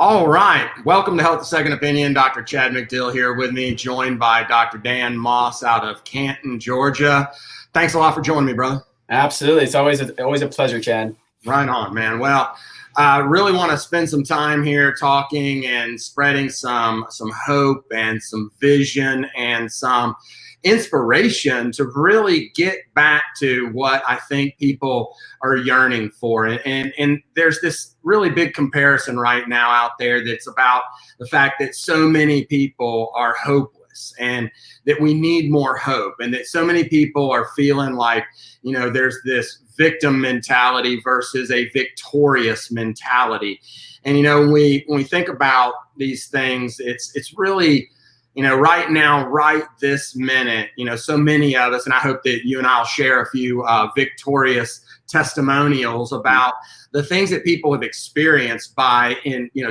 All right. Welcome to Health the Second Opinion. Dr. Chad McDill here with me, joined by Dr. Dan Moss out of Canton, Georgia. Thanks a lot for joining me, brother. Absolutely. It's always a pleasure, Chad. Right on, man. Well, I really want to spend some time here talking and spreading some hope and some vision and some inspiration to really get back to what I think people are yearning for. And there's this really big comparison right now out there that's about the fact that so many people are hopeless and that we need more hope, and that so many people are feeling like, there's this victim mentality versus a victorious mentality. And, when we think about these things, it's really, right now, right this minute, so many of us, and I hope that you and I'll share a few victorious testimonials about the things that people have experienced by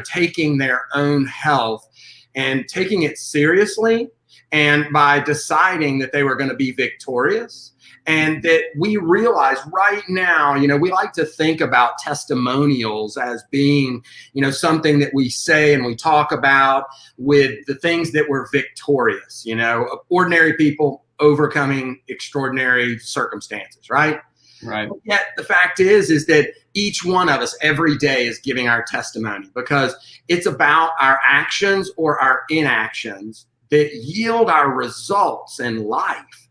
taking their own health and taking it seriously, and by deciding that they were going to be victorious. And that we realize right now, we like to think about testimonials as being, something that we say and we talk about with the things that were victorious, ordinary people overcoming extraordinary circumstances, right? Right. But yet the fact is that each one of us every day is giving our testimony, because it's about our actions or our inactions that yield our results in life.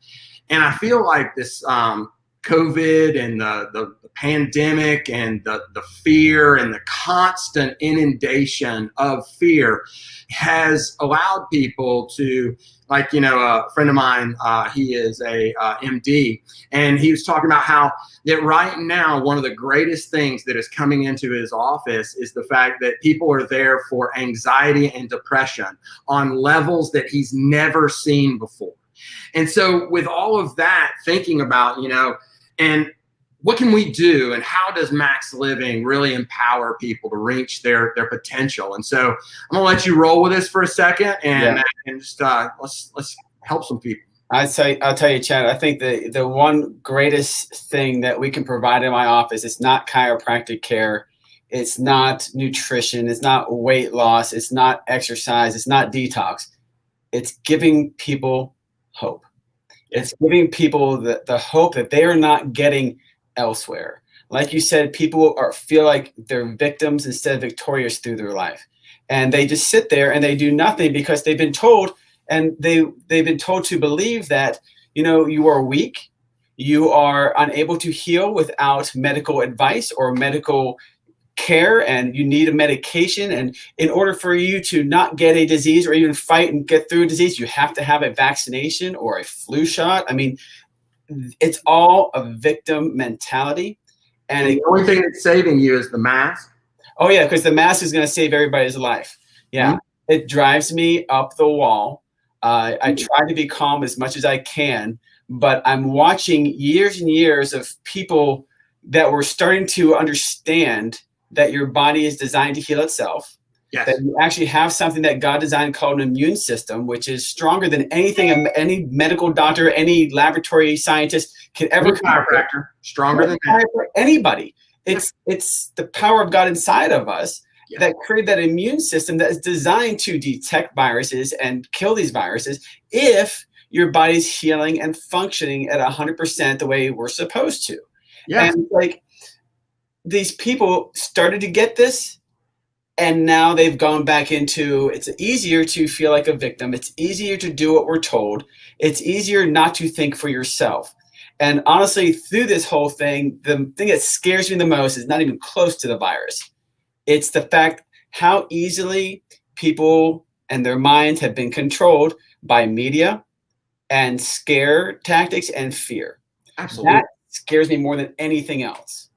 And I feel like this COVID and the pandemic and the fear and the constant inundation of fear has allowed people to, like, a friend of mine, he is a MD, and he was talking about how that right now, one of the greatest things that is coming into his office is the fact that people are there for anxiety and depression on levels that he's never seen before. And so with all of that, thinking about, and what can we do, and how does Max Living really empower people to reach their potential? And so I'm gonna let you roll with this for a second, and just let's help some people. I'll tell you, Chad, I think the one greatest thing that we can provide in my office is not chiropractic care. It's not nutrition. It's not weight loss. It's not exercise. It's not detox. It's giving people hope. It's giving people the hope that they are not getting elsewhere. Like you said, people feel like they're victims instead of victorious through their life. And they just sit there and they do nothing because they've been told, and they've been told to believe that, you are weak, you are unable to heal without medical advice or medical care, and you need a medication. And in order for you to not get a disease or even fight and get through a disease, you have to have a vaccination or a flu shot. I mean, it's all a victim mentality. And the only thing that's saving you is the mask. Oh yeah, because the mask is going to save everybody's life. Yeah. Mm-hmm. It drives me up the wall. I try to be calm as much as I can, but I'm watching years and years of people that were starting to understand that your body is designed to heal itself. Yes. That you actually have something that God designed called an immune system, which is stronger than anything any medical doctor, any laboratory scientist can ever chiropractor, stronger than anybody. It's the power of God inside of us that created that immune system that is designed to detect viruses and kill these viruses if your body's healing and functioning at 100% the way we're supposed to. Yes. And like, these people started to get this, and now they've gone back into, it's easier to feel like a victim. It's easier to do what we're told. It's easier not to think for yourself. And honestly, through this whole thing, the thing that scares me the most is not even close to the virus. It's the fact how easily people and their minds have been controlled by media and scare tactics and fear. Absolutely. That scares me more than anything else.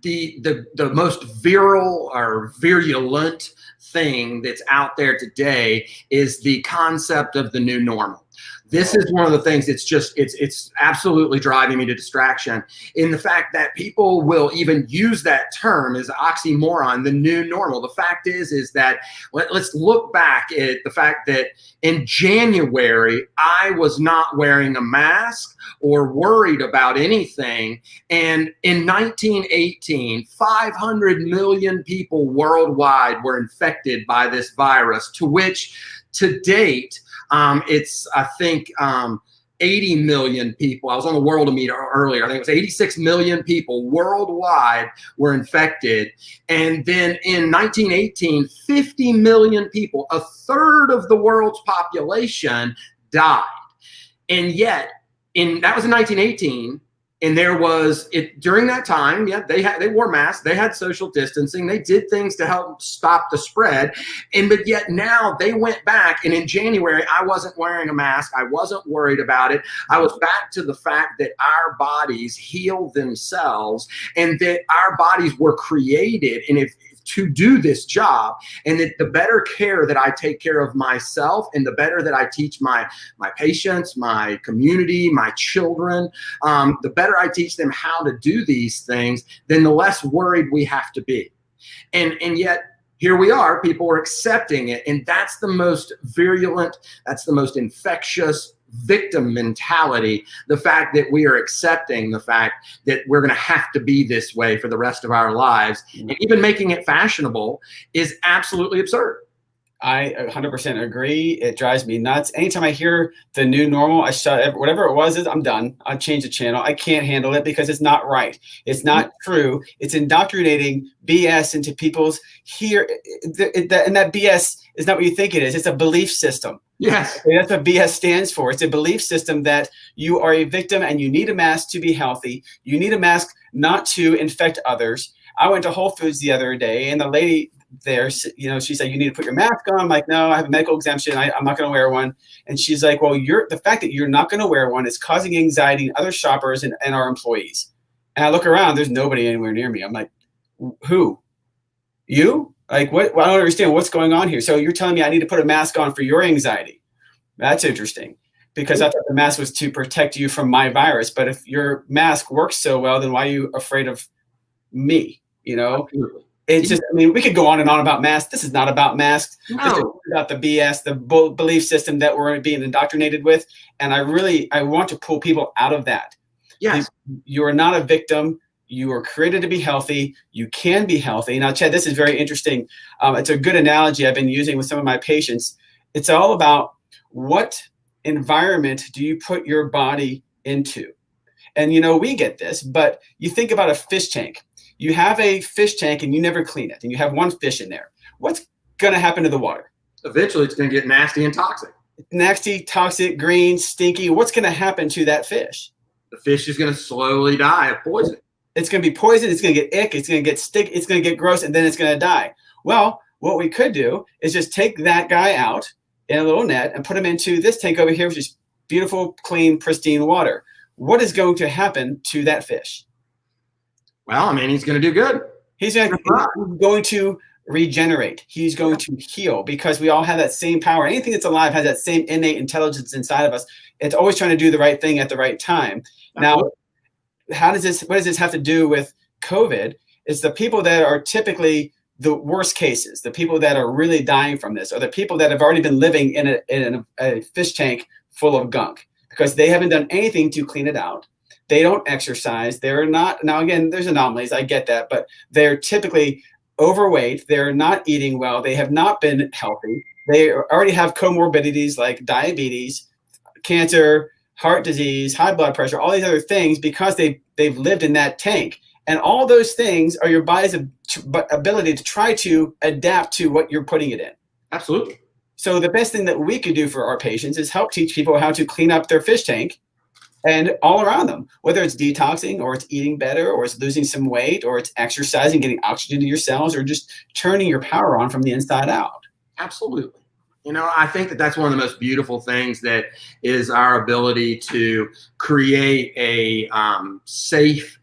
The most virile or virulent thing that's out there today is the concept of the new normal. This is one of the things that's just, it's absolutely driving me to distraction, in the fact that people will even use that term as oxymoron, the new normal. The fact is that let's look back at the fact that in January, I was not wearing a mask or worried about anything. And in 1918, 500 million people worldwide were infected by this virus, to which to date, it's, I think, 80 million people. I was on the Worldometer earlier. I think it was 86 million people worldwide were infected. And then in 1918, 50 million people, a third of the world's population, died. And yet, that was in 1918. And there was during that time, yeah, they wore masks, they had social distancing, they did things to help stop the spread. But yet now they went back, and in January, I wasn't wearing a mask, I wasn't worried about it. I was back to the fact that our bodies heal themselves, and that our bodies were created, and to do this job, and that the better care that I take care of myself, and the better that I teach my patients, my community, my children, the better I teach them how to do these things, then the less worried we have to be. And yet here we are, people are accepting it, and that's the most virulent, that's the most infectious victim mentality. The fact that we are accepting the fact that we're going to have to be this way for the rest of our lives, and even making it fashionable, is absolutely absurd. I 100% agree. It drives me nuts. Anytime I hear the new normal, I shut whatever it was. I'm done. I change the channel. I can't handle it because it's not right. It's not true. It's indoctrinating BS into people's here. And that BS is not what you think it is. It's a belief system. Yes. That's what BS stands for. It's a belief system that you are a victim and you need a mask to be healthy. You need a mask not to infect others. I went to Whole Foods the other day, and the lady there, she said, you need to put your mask on. I'm like, no, I have a medical exemption. I'm not going to wear one. And she's like, well, the fact that you're not going to wear one is causing anxiety in other shoppers and our employees. And I look around, there's nobody anywhere near me. I'm like, who? You? Like, what? Well, I don't understand what's going on here. So you're telling me I need to put a mask on for your anxiety? That's interesting, because I thought the mask was to protect you from my virus. But if your mask works so well, then why are you afraid of me? Absolutely. It's just, I mean, we could go on and on about masks. This is not about masks. No. This is about the BS, the belief system that we're being indoctrinated with. And I want to pull people out of that. Yes. You are not a victim. You are created to be healthy. You can be healthy. Now, Chad, this is very interesting. It's a good analogy I've been using with some of my patients. It's all about what environment do you put your body into? And, we get this, but you think about a fish tank. You have a fish tank and you never clean it, and you have one fish in there. What's going to happen to the water? Eventually, it's going to get nasty and toxic. Nasty, toxic, green, stinky. What's going to happen to that fish? The fish is going to slowly die of poison. It's going to be poison. It's going to get ick. It's going to get stick. It's going to get gross, and then it's going to die. Well, what we could do is just take that guy out in a little net and put him into this tank over here, which is beautiful, clean, pristine water. What is going to happen to that fish? Well, I mean, he's going to do good. He's going to regenerate. He's going to heal, because we all have that same power. Anything that's alive has that same innate intelligence inside of us. It's always trying to do the right thing at the right time. Now, what does this have to do with COVID? It's the people that are typically the worst cases, the people that are really dying from this, or the people that have already been living in a fish tank full of gunk, because they haven't done anything to clean it out. They don't exercise. They're not, now again, there's anomalies, I get that, but they're typically overweight. They're not eating well. They have not been healthy. They already have comorbidities like diabetes, cancer, heart disease, high blood pressure, all these other things, because they've lived in that tank. And all those things are your body's ability to try to adapt to what you're putting it in. Absolutely. So the best thing that we could do for our patients is help teach people how to clean up their fish tank and all around them, whether it's detoxing, or it's eating better, or it's losing some weight, or it's exercising, getting oxygen to your cells, or just turning your power on from the inside out. Absolutely. I think that that's one of the most beautiful things, that is our ability to create a safe,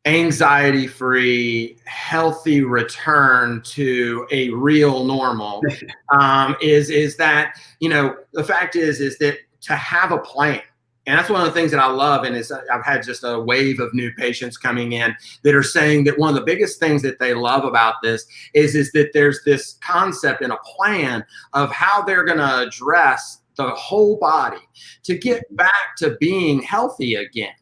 anxiety-free, healthy return to a real normal. Is that, the fact is that to have a plan. And that's one of the things that I love. And I've had just a wave of new patients coming in that are saying that one of the biggest things that they love about this is that there's this concept and a plan of how they're going to address the whole body to get back to being healthy again.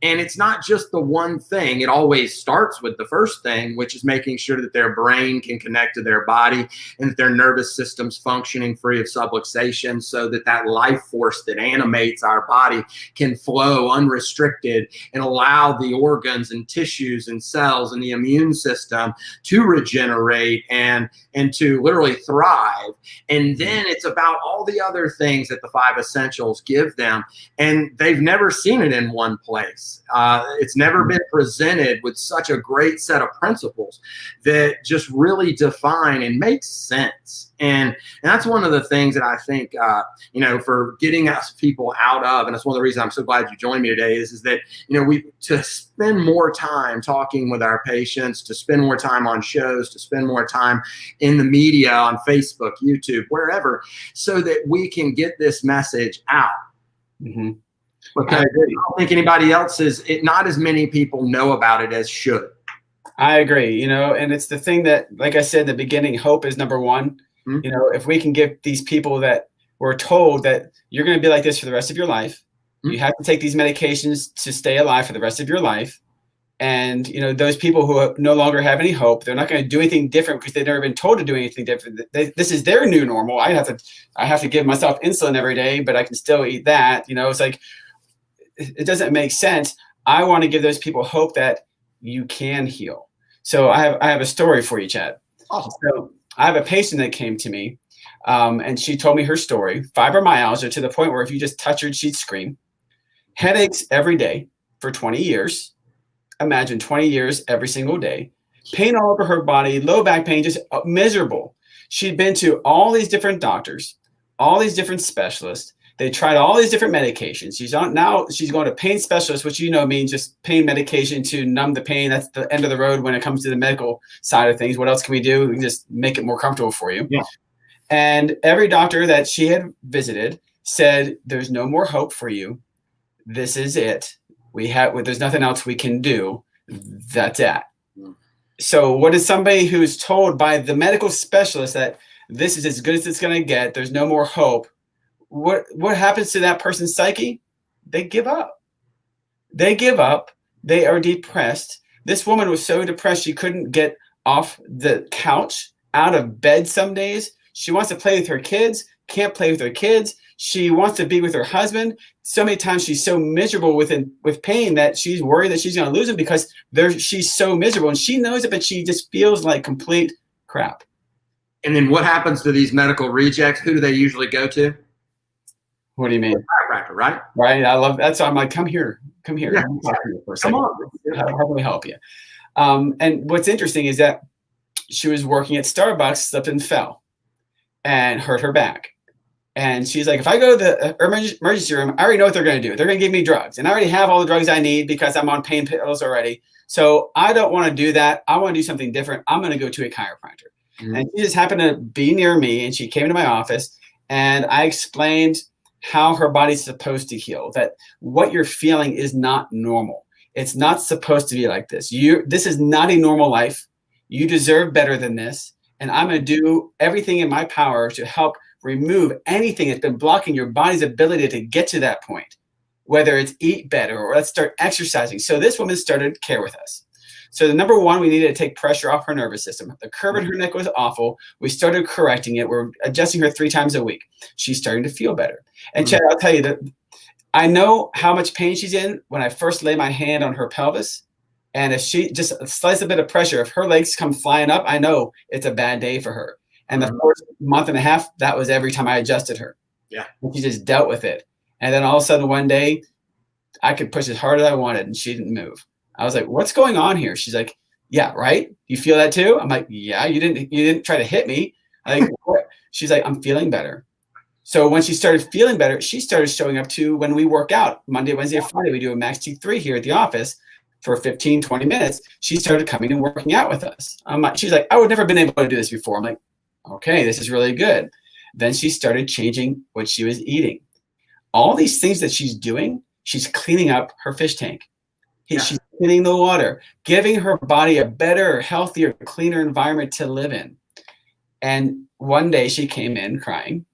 And it's not just the one thing. It always starts with the first thing, which is making sure that their brain can connect to their body and that their nervous system's functioning free of subluxation, so that that life force that animates our body can flow unrestricted and allow the organs and tissues and cells and the immune system to regenerate and to literally thrive. And then it's about all the other things that the 5 essentials give them. And they've never seen it in one place. It's never been presented with such a great set of principles that just really define and make sense. And that's one of the things that I think, for getting us people out of, and that's one of the reasons I'm so glad you joined me today, is that, to spend more time talking with our patients, to spend more time on shows, to spend more time in the media, on Facebook, YouTube, wherever, so that we can get this message out. Mm-hmm. Because I don't think anybody else not as many people know about it as should. I agree, and it's the thing that, like I said in the beginning, hope is number one. Mm-hmm. If we can give these people that were told that you're going to be like this for the rest of your life, mm-hmm. you have to take these medications to stay alive for the rest of your life. And, those people who no longer have any hope, they're not going to do anything different because they've never been told to do anything different. This is their new normal. I have to give myself insulin every day, but I can still eat that. It's like, it doesn't make sense. I want to give those people hope that you can heal. So I have a story for you, Chad. Oh. So I have a patient that came to me, and she told me her story. Fibromyalgia to the point where if you just touch her, she'd scream. Headaches every day for 20 years. Imagine 20 years every single day. Pain all over her body, low back pain, just miserable. She'd been to all these different doctors, all these different specialists. They tried all these different medications. She's going to pain specialist, which means just pain medication to numb the pain. That's the end of the road when it comes to the medical side of things. What else can we do? We can just make it more comfortable for you. Yeah. And every doctor that she had visited said, "There's no more hope for you. This is it. There's nothing else we can do. That's it." So what is somebody who's told by the medical specialist that this is as good as it's going to get, there's no more hope? What happens to that person's psyche? They give up. They give up. They are depressed. This woman was so depressed she couldn't get off the couch, out of bed some days. She wants to play with her kids, can't play with her kids. She wants to be with her husband. So many times she's so miserable with pain that she's worried that she's going to lose him because she's so miserable. And she knows it, but she just feels like complete crap. And then what happens to these medical rejects? Who do they usually go to? What do you mean? Chiropractor, right? Right. I love that. So I'm like, come here. Yeah. Come on. How can we help you? And what's interesting is that she was working at Starbucks, slipped and fell and hurt her back. And she's like, if I go to the emergency room, I already know what they're going to do. They're going to give me drugs. And I already have all the drugs I need because I'm on pain pills already. So I don't want to do that. I want to do something different. I'm going to go to a chiropractor. Mm-hmm. And she just happened to be near me, and she came to my office, and I explained how her body's supposed to heal, that what you're feeling is not normal. It's not supposed to be like this. This is not a normal life. You deserve better than this. And I'm going to do everything in my power to help remove anything that's been blocking your body's ability to get to that point, whether it's eat better or let's start exercising. So this woman started care with us. So the number one, we needed to take pressure off her nervous system. The curve in her neck was awful. We started correcting it. We're adjusting her 3 times a week. She's starting to feel better. And Chad, I'll tell you that I know how much pain she's in when I first lay my hand on her pelvis. And if she just slides a bit of pressure, if her legs come flying up, I know it's a bad day for her. And the first month and a half, that was every time I adjusted her. Yeah. And she just dealt with it. And then all of a sudden one day, I could push as hard as I wanted and she didn't move. I was like, what's going on here? She's like, yeah, right? You feel that too? I'm like, yeah, you didn't try to hit me. I'm like, what? She's like, I'm feeling better. So when she started feeling better, she started showing up to when we work out Monday, Wednesday, and Friday. We do a Max T3 here at the office for 15, 20 minutes. She started coming and working out with us. She's like, I would never been able to do this before. I'm like, okay, this is really good. Then she started changing what she was eating. all these things that she's doing, she's cleaning up her fish tank. Yeah. She's cleaning the water, giving her body a better, healthier, cleaner environment to live in. And one day she came in crying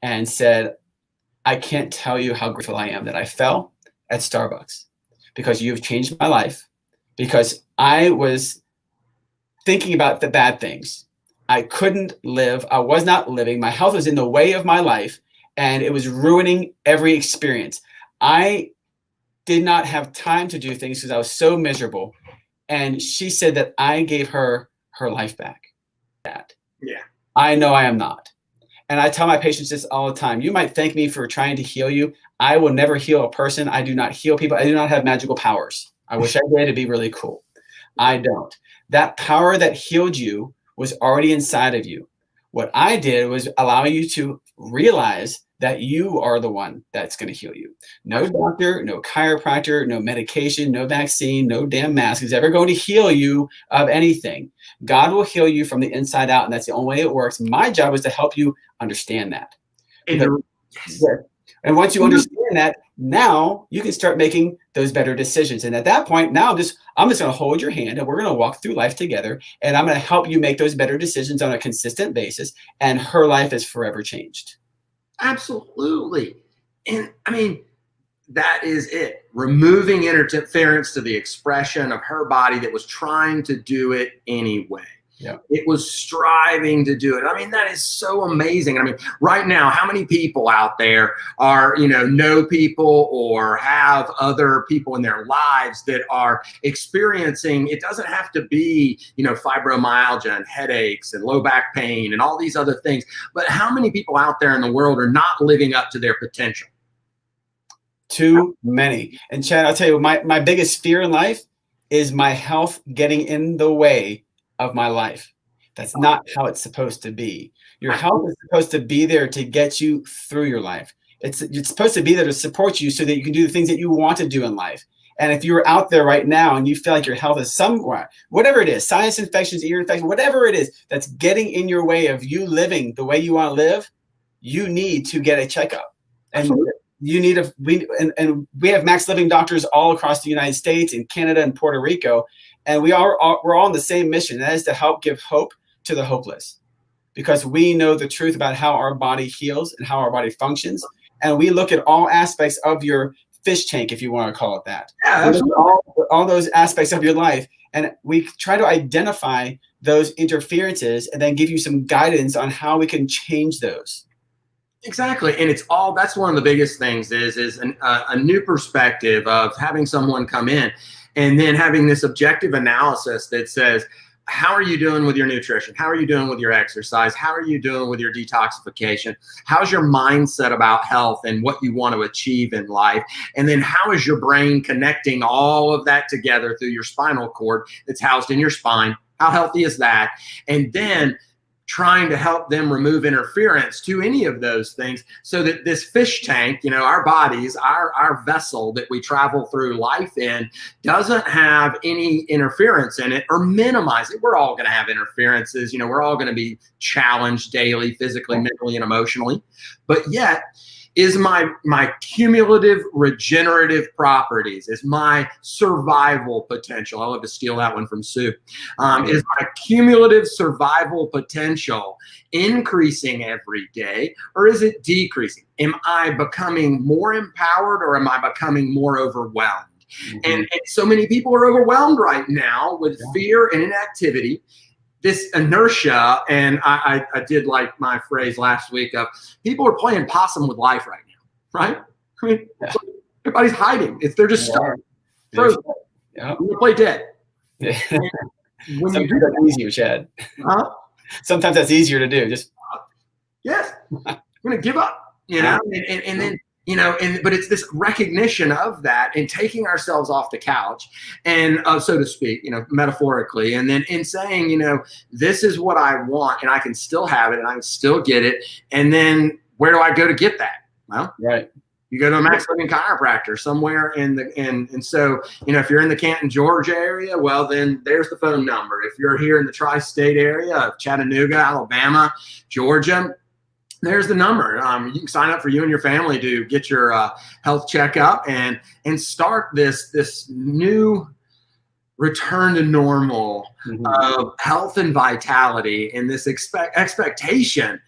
and said, I can't tell you how grateful I am that I fell at Starbucks, because you've changed my life, because I was thinking about the bad things. I couldn't live. I was not living. My health was in the way of my life, and it was ruining every experience. I did not have time to do things because I was so miserable. And she said that I gave her her life back. Yeah. I know I am not. And I tell my patients this all the time. You might thank me for trying to heal you. I will never heal a person. I do not heal people. I do not have magical powers. I wish I did. It'd be really cool. I don't. That power that healed you was already inside of you. What I did was allow you to realize that you are the one that's going to heal you. No doctor, no chiropractor, no medication, no vaccine, no damn mask is ever going to heal you of anything. God will heal you from the inside out, and that's the only way it works. My job is to help you understand that. And once you understand that, now you can start making those better decisions. And at that point, now I'm just going to hold your hand, and we're going to walk through life together, and I'm going to help you make those better decisions on a consistent basis. And her life is forever changed. Absolutely. And I mean, that is it. Removing interference to the expression of her body that was trying to do it anyway. Yeah. It was striving to do it. I mean, that is so amazing. I mean, right now, how many people out there are, know people or have other people in their lives that are experiencing, it doesn't have to be, fibromyalgia and headaches and low back pain and all these other things. But how many people out there in the world are not living up to their potential? Too many. And Chad, I'll tell you, my biggest fear in life is my health getting in the way of my life. That's not how it's supposed to be. Your health is supposed to be there to get you through your life. It's supposed to be there to support you so that you can do the things that you want to do in life. And if you're out there right now and you feel like your health is somewhere, whatever it is, sinus infections, ear infections, whatever it is that's getting in your way of you living the way you want to live, you need to get a checkup. And you need we have max living doctors all across the United States and Canada and Puerto Rico. And we're all on the same mission. That is to help give hope to the hopeless, because we know the truth about how our body heals and how our body functions. And we look at all aspects of your fish tank, if you want to call it that. Yeah, absolutely. All those aspects of your life. And we try to identify those interferences and then give you some guidance on how we can change those. Exactly. And that's one of the biggest things is a new perspective of having someone come in and then having this objective analysis that says, how are you doing with your nutrition? How are you doing with your exercise? How are you doing with your detoxification? How's your mindset about health and what you want to achieve in life? And then how is your brain connecting all of that together through your spinal cord that's housed in your spine? How healthy is that? And then trying to help them remove interference to any of those things so that this fish tank, our bodies, our vessel that we travel through life in doesn't have any interference in it or minimize it. We're all going to have interferences. We're all going to be challenged daily, physically, mentally, and emotionally. But yet, is my cumulative regenerative properties, is my survival potential. I love to steal that one from Sue. Is my cumulative survival potential increasing every day, or is it decreasing? Am I becoming more empowered, or am I becoming more overwhelmed? Mm-hmm. And so many people are overwhelmed right now with fear and inactivity. This inertia, and I did like my phrase last week of people are playing possum with life right now, right? I mean, everybody's hiding. They're just stuck. Frozen. Yeah. You play dead. Yeah. Sometimes that's easier, Chad. Huh? Sometimes that's easier to do. Yes, I'm gonna give up, and then. But it's this recognition of that and taking ourselves off the couch and so to speak, metaphorically, and then in saying, this is what I want and I can still have it and I can still get it. And then where do I go to get that? Well, right. You go to a Max Living chiropractor somewhere and so, if you're in the Canton, Georgia area, well, then there's the phone number. If you're here in the tri-state area of Chattanooga, Alabama, Georgia, there's the number. You can sign up for you and your family to get your health checkup and start this new return to normal of health and vitality, and this expectation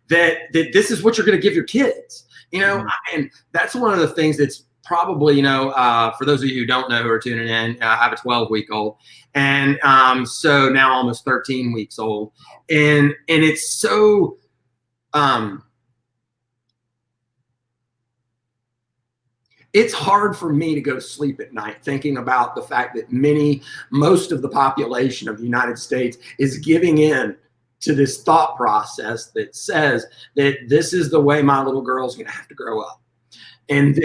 that this is what you're going to give your kids. And that's one of the things that's probably, for those of you who don't know who are tuning in, I have a 12-week-old, and so now almost 13 weeks old, and it's so. It's hard for me to go to sleep at night thinking about the fact that most of the population of the United States is giving in to this thought process that says that this is the way my little girl's going to have to grow up. And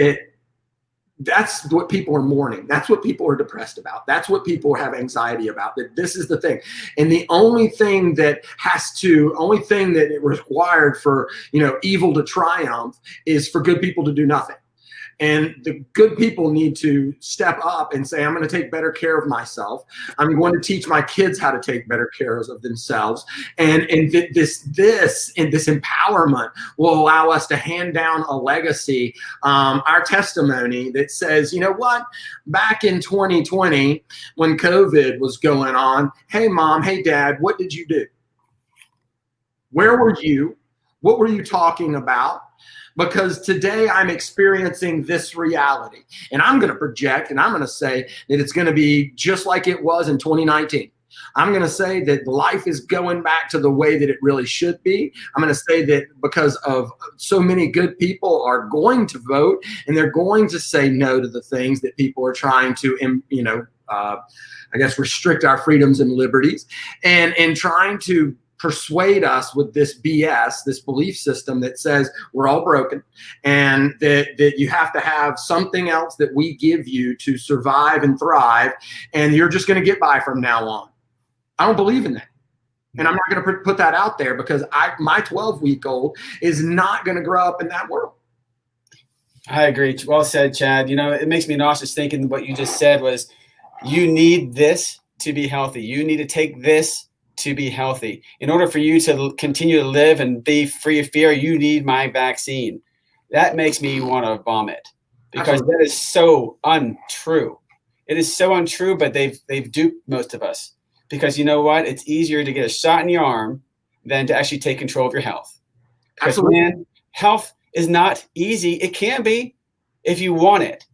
that's what people are mourning. That's what people are depressed about. That's what people have anxiety about, that this is the thing. And the only thing that it required for, evil to triumph is for good people to do nothing. And the good people need to step up and say, I'm going to take better care of myself. I'm going to teach my kids how to take better care of themselves. And this empowerment will allow us to hand down a legacy, our testimony that says, you know what, back in 2020, when COVID was going on, hey, mom, hey, dad, what did you do? Where were you? What were you talking about? Because today I'm experiencing this reality, and I'm going to project, and I'm going to say that it's going to be just like it was in 2019. I'm going to say that life is going back to the way that it really should be. I'm going to say that because of so many good people are going to vote, and they're going to say no to the things that people are trying to, restrict our freedoms and liberties, and trying to persuade us with this BS, this belief system that says we're all broken, and that you have to have something else that we give you to survive and thrive, and you're just going to get by from now on. I don't believe in that. And I'm not going to put that out there, because my 12-week-old is not going to grow up in that world. I agree. Well said, Chad. It makes me nauseous thinking what you just said was, you need this to be healthy. You need to take this to be healthy. In order for you to continue to live and be free of fear, you need my vaccine. That makes me want to vomit, because that is so untrue. It is so untrue, but they've duped most of us, because you know what? It's easier to get a shot in your arm than to actually take control of your health. Because man, health is not easy. It can be if you want it.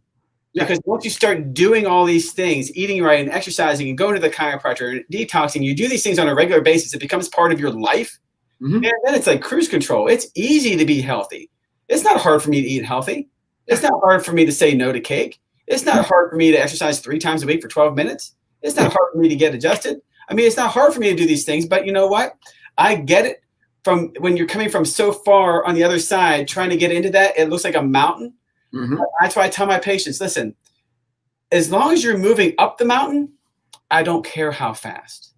Yeah. Because once you start doing all these things, eating right and exercising and going to the chiropractor and detoxing, you do these things on a regular basis, it becomes part of your life. And then it's like cruise control. It's easy to be healthy. It's not hard for me to eat healthy. It's not hard for me to say no to cake. It's not hard for me to exercise 3 times a week for 12 minutes. It's not hard for me to get adjusted. I mean, it's not hard for me to do these things, but you know what? I get it from when you're coming from so far on the other side, trying to get into that, it looks like a mountain. That's why I tell my patients, listen, as long as you're moving up the mountain, I don't care how fast.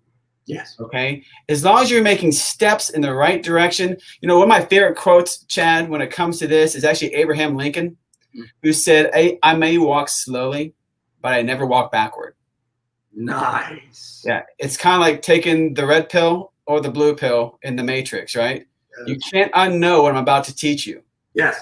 Yes. Okay. As long as you're making steps in the right direction. One of my favorite quotes, Chad, when it comes to this is actually Abraham Lincoln, who said, I may walk slowly, but I never walk backward. Nice. Yeah. It's kind of like taking the red pill or the blue pill in the Matrix, right? Yes. You can't unknow what I'm about to teach you. Yes.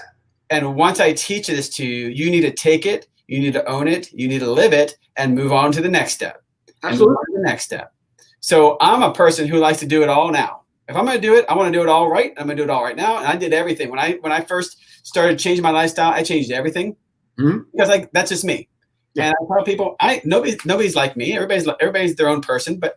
And once I teach this to you, you need to take it, you need to own it, you need to live it, and move on to the next step. Absolutely. The next step. So I'm a person who likes to do it all now. If I'm going to do it, I want to do it all right. I'm going to do it all right now. And I did everything. When I first started changing my lifestyle, I changed everything because that's just me. Yeah. And I tell people, nobody's like me. Everybody's their own person, but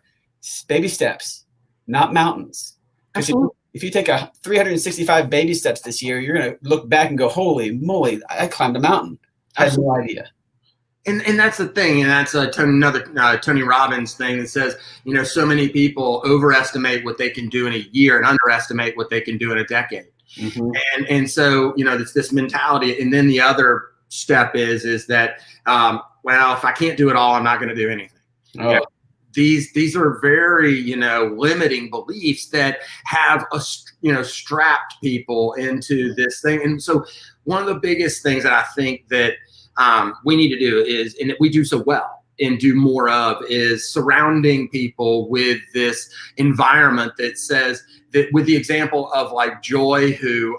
baby steps, not mountains. Absolutely. If you take 365 baby steps this year, you're going to look back and go, holy moly, I climbed a mountain. I had no idea. And that's the thing, and that's another Tony Robbins thing that says, so many people overestimate what they can do in a year and underestimate what they can do in a decade. And so, it's this mentality. And then the other step is that, if I can't do it all, I'm not going to do anything. Oh. These are very, limiting beliefs that have, strapped people into this thing. And so one of the biggest things that I think that we need to do is, and we do so well, and do more of is surrounding people with this environment that says that, with the example of like Joy, who,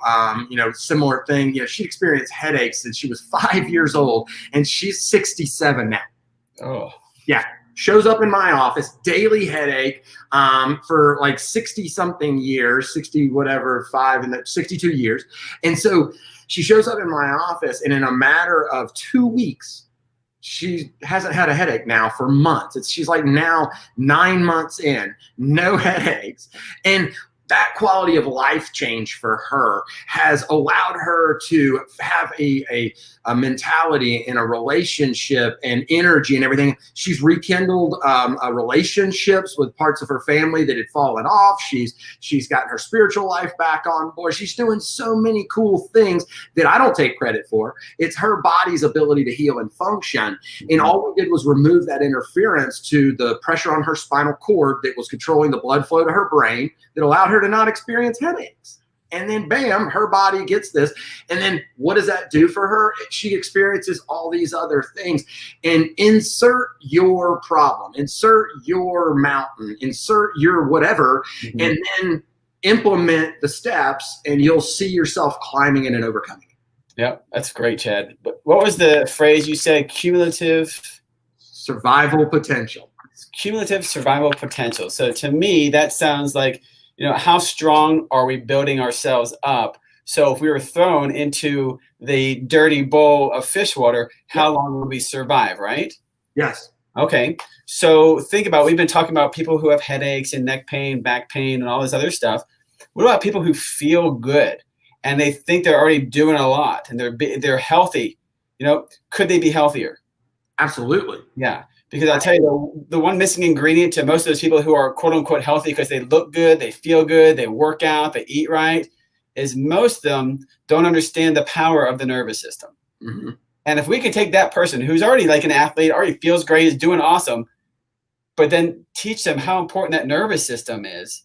similar thing, she experienced headaches since she was 5 years old, and she's 67 now. Oh, yeah. Shows up in my office, daily headache, for like 60 something years, 60 whatever, 62 years. And so she shows up in my office, and in a matter of 2 weeks, she hasn't had a headache now for months. She's like now 9 months in, no headaches. And that quality of life change for her has allowed her to have a mentality and a relationship and energy and everything. She's rekindled relationships with parts of her family that had fallen off. She's gotten her spiritual life back on board. She's doing so many cool things that I don't take credit for. It's her body's ability to heal and function. And all we did was remove that interference to the pressure on her spinal cord that was controlling the blood flow to her brain that allowed her to not experience headaches. And then bam, her body gets this. And then what does that do for her? She experiences all these other things. And insert your problem, insert your mountain, insert your whatever, and then implement the steps, and you'll see yourself climbing it and overcoming it. Yeah, that's great, Chad. But what was the phrase you said? Cumulative survival potential. Cumulative survival potential. So to me, that sounds like, how strong are we building ourselves up? So if we were thrown into the dirty bowl of fish water, how long would we survive, right? Yes. Okay. So think about, we've been talking about people who have headaches and neck pain, back pain, and all this other stuff. What about people who feel good and they think they're already doing a lot and they're healthy? Could they be healthier? Absolutely. Yeah. Because I'll tell you, the one missing ingredient to most of those people who are quote unquote healthy because they look good, they feel good, they work out, they eat right, is most of them don't understand the power of the nervous system. Mm-hmm. And if we can take that person who's already like an athlete, already feels great, is doing awesome, but then teach them how important that nervous system is,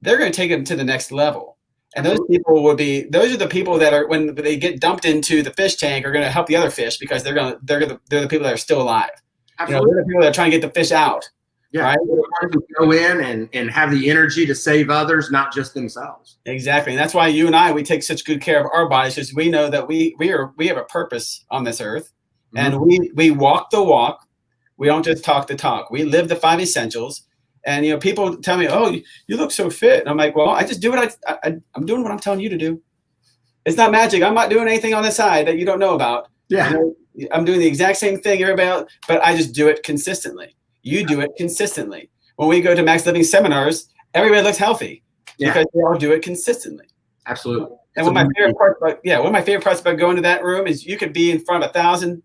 they're going to take them to the next level. And those people those are the people that are, when they get dumped into the fish tank, are going to help the other fish because they're the people that are still alive. Absolutely. They're the people that are trying to get the fish out. Yeah. Right? Go in and have the energy to save others, not just themselves. Exactly. And that's why you and I, we take such good care of our bodies, because we know that we have a purpose on this earth. Mm-hmm. And we walk the walk. We don't just talk the talk. We live the 5 essentials. And, people tell me, oh, you look so fit. And I'm like, well, I just do what I'm doing what I'm telling you to do. It's not magic. I'm not doing anything on the side that you don't know about. Yeah. I'm doing the exact same thing everybody else, but I just do it consistently. You do it consistently. When we go to Max Living seminars, everybody looks healthy because they all do it consistently. Absolutely. And one of my favorite parts about going to that room is you could be in front of 1,000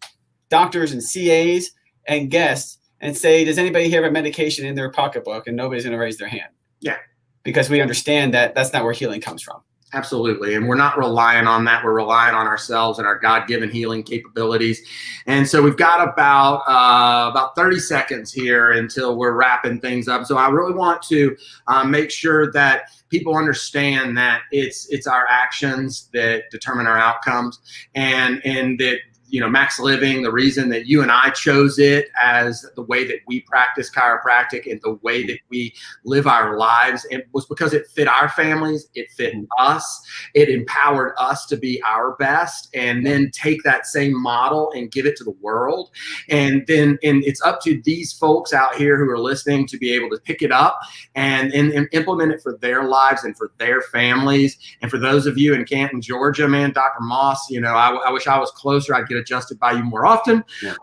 doctors and CAs and guests and say, does anybody here have a medication in their pocketbook? And nobody's going to raise their hand. Yeah. Because we understand that that's not where healing comes from. Absolutely. And we're not relying on that. We're relying on ourselves and our God-given healing capabilities. And so we've got about 30 seconds here until we're wrapping things up. So I really want to make sure that people understand that it's our actions that determine our outcomes, and that Max Living, the reason that you and I chose it as the way that we practice chiropractic and the way that we live our lives, it was because it fit our families, it fit us, it empowered us to be our best, and then take that same model and give it to the world. And it's up to these folks out here who are listening to be able to pick it up and implement it for their lives and for their families. And for those of you in Canton, Georgia, man, Dr. Moss, I wish I was closer. I'd get adjusted by you more often. Yeah,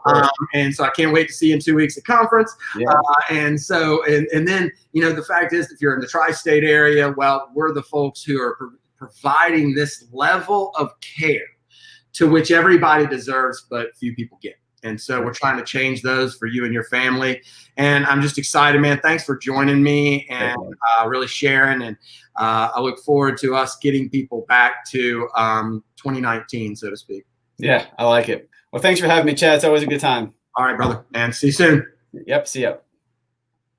and so I can't wait to see you in 2 weeks at conference. Yeah. And then, the fact is, if you're in the tri-state area, well, we're the folks who are providing this level of care to which everybody deserves, but few people get. And so we're trying to change those for you and your family. And I'm just excited, man. Thanks for joining me and really sharing. And I look forward to us getting people back to 2019, so to speak. Yeah, I like it. Well, thanks for having me, Chad. It's always a good time. All right, brother. And see you soon. Yep. See ya.